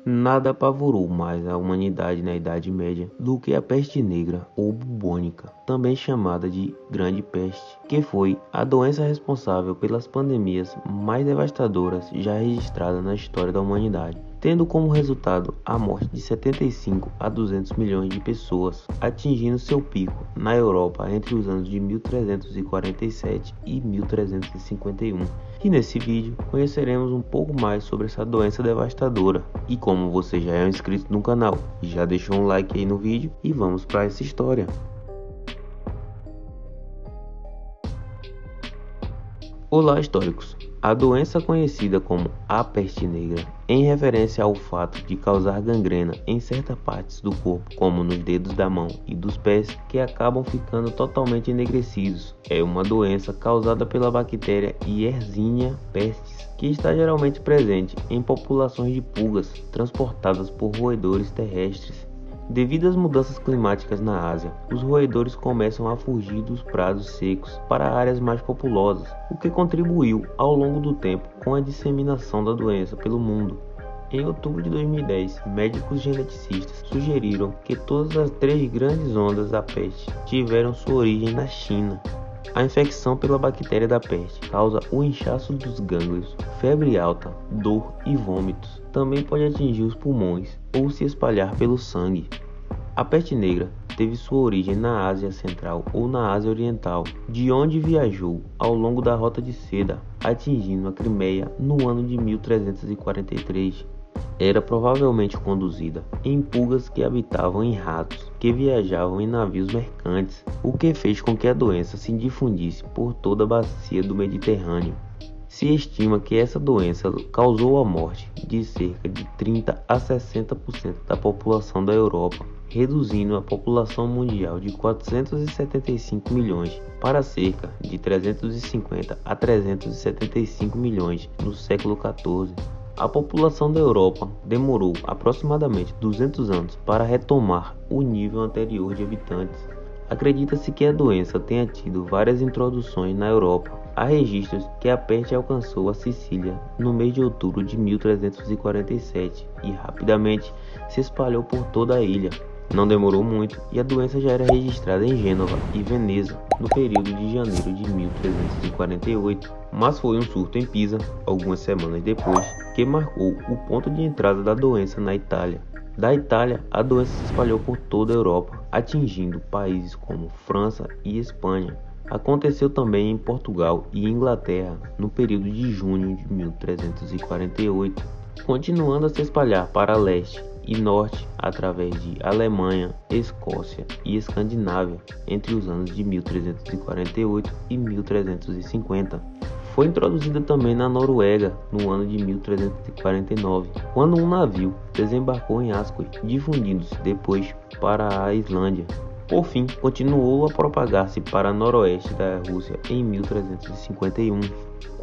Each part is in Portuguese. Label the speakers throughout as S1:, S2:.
S1: Nada apavorou mais a humanidade na Idade Média do que a peste negra ou bubônica, também chamada de Grande Peste, que foi a doença responsável pelas pandemias mais devastadoras já registradas na história da humanidade, tendo como resultado a morte de 75 a 200 milhões de pessoas, atingindo seu pico na Europa entre os anos de 1347 e 1351. E nesse vídeo conheceremos um pouco mais sobre essa doença devastadora. E como você já é um inscrito no canal e já deixou um like aí no vídeo, e vamos para essa história. Olá, históricos! A doença conhecida como a peste negra, em referência ao fato de causar gangrena em certas partes do corpo, como nos dedos da mão e dos pés, que acabam ficando totalmente enegrecidos, é uma doença causada pela bactéria Yersinia pestis, que está geralmente presente em populações de pulgas transportadas por roedores terrestres. Devido às mudanças climáticas na Ásia, os roedores começam a fugir dos prados secos para áreas mais populosas, o que contribuiu ao longo do tempo com a disseminação da doença pelo mundo. Em outubro de 2010, médicos geneticistas sugeriram que todas as 3 grandes ondas da peste tiveram sua origem na China. A infecção pela bactéria da peste causa o inchaço dos gânglios, febre alta, dor e vômitos. Também pode atingir os pulmões ou se espalhar pelo sangue. A peste negra teve sua origem na Ásia Central ou na Ásia Oriental, de onde viajou ao longo da Rota de Seda, atingindo a Crimeia no ano de 1343. Era provavelmente conduzida em pulgas que habitavam em ratos que viajavam em navios mercantes, o que fez com que a doença se difundisse por toda a bacia do Mediterrâneo. Se estima que essa doença causou a morte de cerca de 30 a 60% da população da Europa, reduzindo a população mundial de 475 milhões para cerca de 350 a 375 milhões no século XIV. A população da Europa demorou aproximadamente 200 anos para retomar o nível anterior de habitantes. Acredita-se que a doença tenha tido várias introduções na Europa. Há registros que a peste alcançou a Sicília no mês de outubro de 1347 e rapidamente se espalhou por toda a ilha. Não demorou muito e a doença já era registrada em Gênova e Veneza no período de janeiro de 1348, mas foi um surto em Pisa, algumas semanas depois, que marcou o ponto de entrada da doença na Itália. Da Itália, a doença se espalhou por toda a Europa, atingindo países como França e Espanha. Aconteceu também em Portugal e Inglaterra no período de junho de 1348, continuando a se espalhar para leste e norte através de Alemanha, Escócia e Escandinávia entre os anos de 1348 e 1350. Foi introduzida também na Noruega no ano de 1349, quando um navio desembarcou em Askøy, difundindo-se depois para a Islândia. Por fim, continuou a propagar-se para noroeste da Rússia em 1351.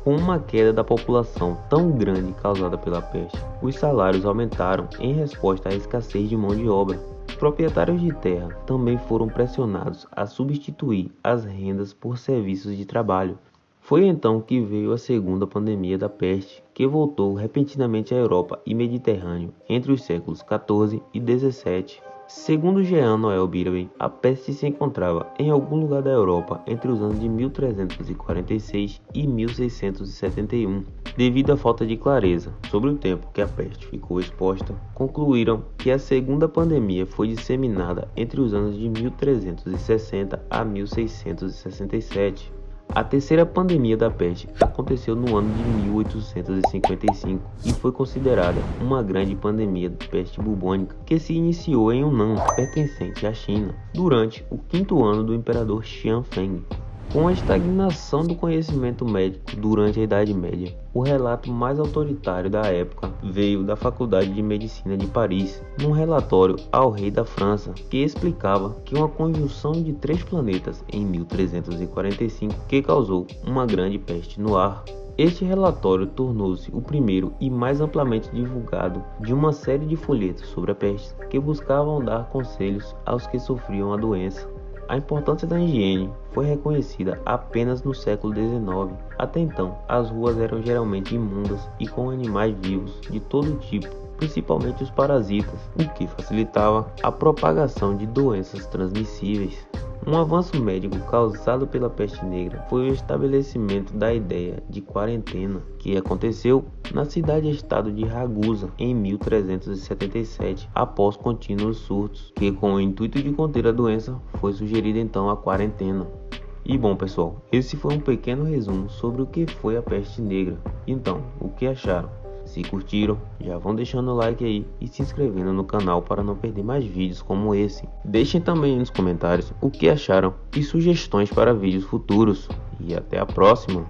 S1: Com uma queda da população tão grande causada pela peste, os salários aumentaram em resposta à escassez de mão de obra. Os proprietários de terra também foram pressionados a substituir as rendas por serviços de trabalho. Foi então que veio a segunda pandemia da peste, que voltou repentinamente à Europa e Mediterrâneo entre os séculos XIV e XVII. Segundo Jean Noel Birben, a peste se encontrava em algum lugar da Europa entre os anos de 1346 e 1671. Devido à falta de clareza sobre o tempo que a peste ficou exposta, concluíram que a segunda pandemia foi disseminada entre os anos de 1360 a 1667. A terceira pandemia da peste aconteceu no ano de 1855 e foi considerada uma grande pandemia de peste bubônica que se iniciou em Yunnan, pertencente à China, durante o 5º ano do imperador Xianfeng. Com a estagnação do conhecimento médico durante a Idade Média, o relato mais autoritário da época veio da Faculdade de Medicina de Paris, num relatório ao rei da França, que explicava que uma conjunção de 3 planetas em 1345 que causou uma grande peste no ar. Este relatório tornou-se o primeiro e mais amplamente divulgado de uma série de folhetos sobre a peste que buscavam dar conselhos aos que sofriam a doença. A importância da higiene foi reconhecida apenas no século XIX. Até então, as ruas eram geralmente imundas e com animais vivos de todo tipo. principalmente os parasitas, o que facilitava a propagação de doenças transmissíveis. Um avanço médico causado pela peste negra foi o estabelecimento da ideia de quarentena, que aconteceu na cidade-estado de Ragusa em 1377, após contínuos surtos, que com o intuito de conter a doença, foi sugerida então a quarentena. E bom pessoal, esse foi um pequeno resumo sobre o que foi a peste negra. Então, o que acharam? Se curtiram, já vão deixando o like aí e se inscrevendo no canal para não perder mais vídeos como esse. Deixem também nos comentários o que acharam e sugestões para vídeos futuros. E até a próxima!